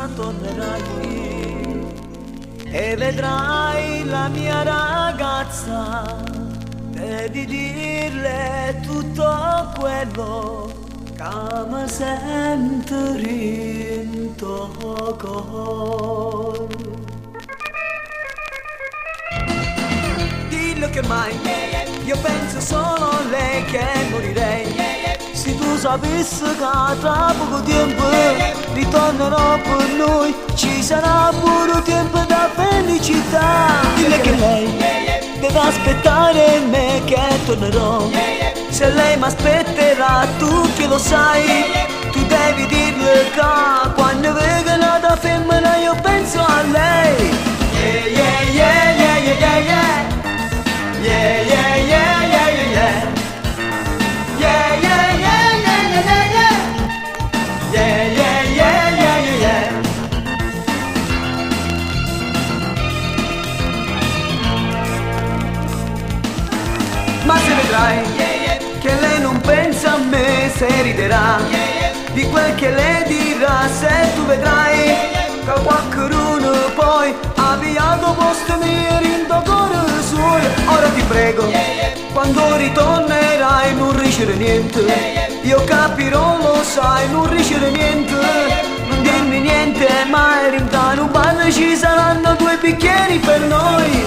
casa tornerai e vedrai la mia ragazza e di dirle tutto quello che mi sento rinto cor. Dillo che mai io penso solo a lei che morirei. Se tu sapessi che tra poco tempo ritornerò per noi, ci sarà pure tempo da felicità. Dille che lei deve aspettare me che tornerò. Se lei mi aspetterà, tu che lo sai, tu devi dirle che quando vedo una femmina io penso a lei. Yeah, yeah, yeah, yeah, yeah, yeah, yeah. Yeah, yeah, yeah, yeah, yeah, yeah. Yeah, yeah, yeah, yeah, yeah, yeah, yeah. Yeah, yeah, yeah, yeah, yeah, yeah. Ma se vedrai che lei non pensa a me, se riderà di quel che lei dirà, se tu vedrai che qualcuno poi ha avviato posto mio rindo cuore suo. Ora ti prego, quando ritornerai non ricevere niente, io capirò, lo sai, non ricevere niente, non dirmi niente mai, rintano un bar ci saranno due bicchieri per noi.